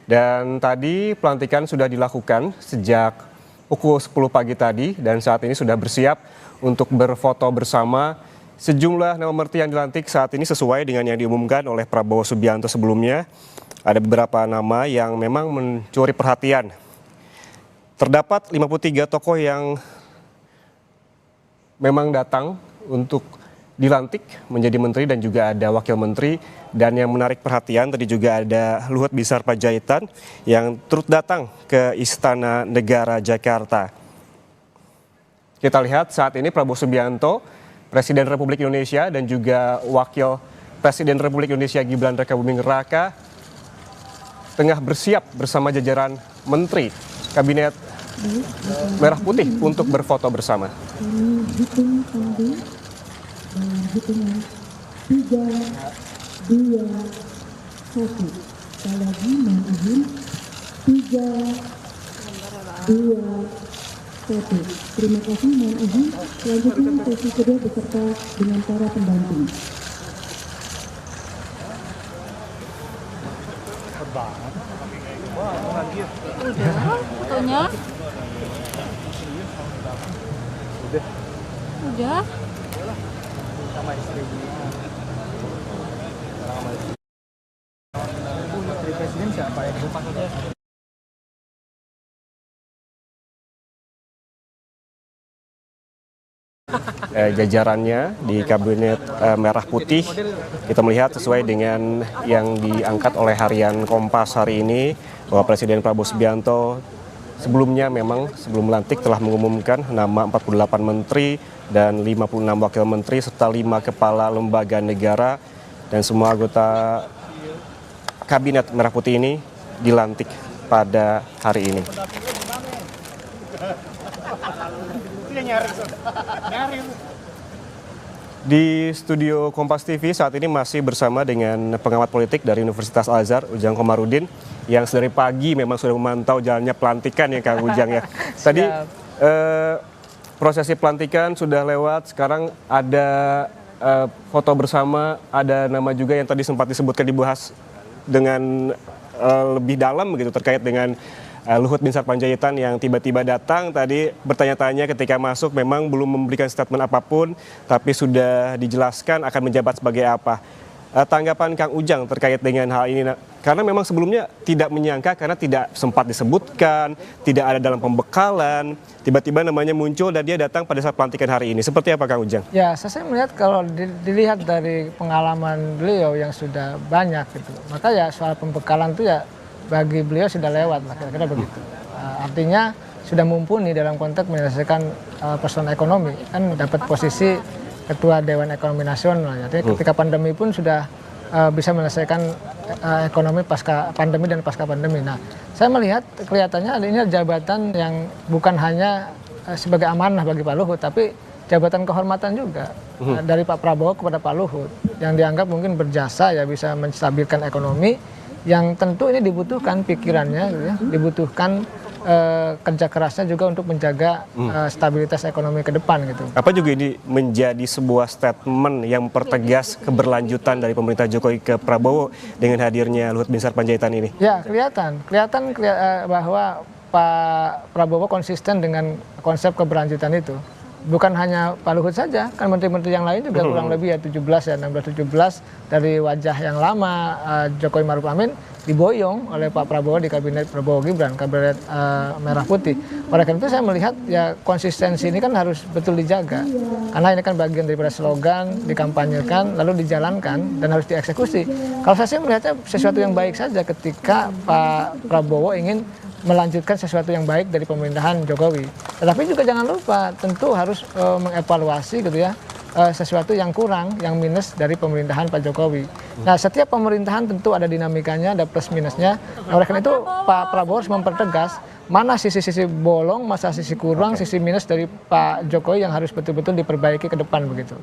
Dan tadi pelantikan sudah dilakukan sejak pukul 10 pagi tadi dan saat ini sudah bersiap untuk berfoto bersama. Sejumlah nama menteri yang dilantik saat ini sesuai dengan yang diumumkan oleh Prabowo Subianto sebelumnya. Ada beberapa nama yang memang mencuri perhatian. Terdapat 53 tokoh yang memang datang untuk dilantik menjadi menteri dan juga ada wakil menteri. Dan yang menarik perhatian tadi juga ada Luhut Binsar Panjaitan yang turut datang ke Istana Negara Jakarta. Kita lihat saat ini Prabowo Subianto, Presiden Republik Indonesia dan juga Wakil Presiden Republik Indonesia Gibran Rakabuming Raka tengah bersiap bersama jajaran Menteri Kabinet Merah Putih untuk berfoto bersama. Hitungan 3, 2, 1. Sekali lagi mohon izin 3, 2, 1. Terima kasih, mohon izin. Selanjutnya sesi kedua beserta dengan para pendamping. Udah, fotonya. Udah. Sama istrinya. Menteri Presiden siapa ya? Jajarannya di Kabinet Merah Putih kita melihat sesuai dengan yang diangkat oleh harian Kompas hari ini bahwa Presiden Prabowo Subianto sebelumnya memang sebelum melantik telah mengumumkan nama 48 menteri dan 56 wakil menteri serta 5 kepala lembaga negara dan semua anggota Kabinet Merah Putih ini dilantik pada hari ini. Di studio Kompas TV saat ini masih bersama dengan pengamat politik dari Universitas Al-Azhar, Ujang Komarudin, yang sedari pagi memang sudah memantau jalannya pelantikan ya Kang Ujang ya. Tadi prosesi pelantikan sudah lewat, sekarang ada foto bersama, ada nama juga yang tadi sempat disebutkan dibahas dengan lebih dalam begitu terkait dengan Luhut Binsar Panjaitan yang tiba-tiba datang tadi bertanya-tanya ketika masuk memang belum memberikan statement apapun tapi sudah dijelaskan akan menjabat sebagai apa. Tanggapan Kang Ujang terkait dengan hal ini karena memang sebelumnya tidak menyangka karena tidak sempat disebutkan, tidak ada dalam pembekalan, tiba-tiba namanya muncul dan dia datang pada saat pelantikan hari ini. Seperti apa Kang Ujang? Ya, saya melihat kalau dilihat dari pengalaman beliau yang sudah banyak gitu. Maka ya soal pembekalan itu ya bagi beliau sudah lewat lah, kira-kira begitu. Artinya sudah mumpuni dalam konteks menyelesaikan persoalan ekonomi. Kan dapat posisi Ketua Dewan Ekonomi Nasional. Jadi ketika pandemi pun sudah bisa menyelesaikan ekonomi pasca pandemi dan pasca pandemi. Nah, saya melihat kelihatannya ini jabatan yang bukan hanya sebagai amanah bagi Pak Luhut, tapi jabatan kehormatan juga dari Pak Prabowo kepada Pak Luhut yang dianggap mungkin berjasa ya bisa menstabilkan ekonomi. Yang tentu ini dibutuhkan pikirannya, gitu ya, dibutuhkan kerja kerasnya juga untuk menjaga stabilitas ekonomi ke depan gitu. Apa juga ini menjadi sebuah statement yang mempertegas keberlanjutan dari pemerintah Jokowi ke Prabowo dengan hadirnya Luhut Binsar Panjaitan ini? Ya kelihatan bahwa Pak Prabowo konsisten dengan konsep keberlanjutan itu. Bukan hanya Pak Luhut saja, kan menteri-menteri yang lain juga kurang lebih ya 16-17 dari wajah yang lama Jokowi Maruf Amin diboyong oleh Pak Prabowo di Kabinet Prabowo Gibran, Kabinet Merah Putih. Oleh karena itu saya melihat ya konsistensi ini kan harus betul dijaga. Karena ini kan bagian daripada slogan, dikampanyekan, lalu dijalankan dan harus dieksekusi. Kalau saya melihatnya sesuatu yang baik saja ketika Pak Prabowo ingin melanjutkan sesuatu yang baik dari pemerintahan Jokowi. Tetapi juga jangan lupa tentu harus mengevaluasi gitu ya sesuatu yang kurang, yang minus dari pemerintahan Pak Jokowi. Nah, setiap pemerintahan tentu ada dinamikanya, ada plus minusnya. Oleh karena itu Pak Prabowo harus mempertegas mana sisi-sisi bolong, masa sisi kurang, sisi minus dari Pak Jokowi yang harus betul-betul diperbaiki ke depan begitu.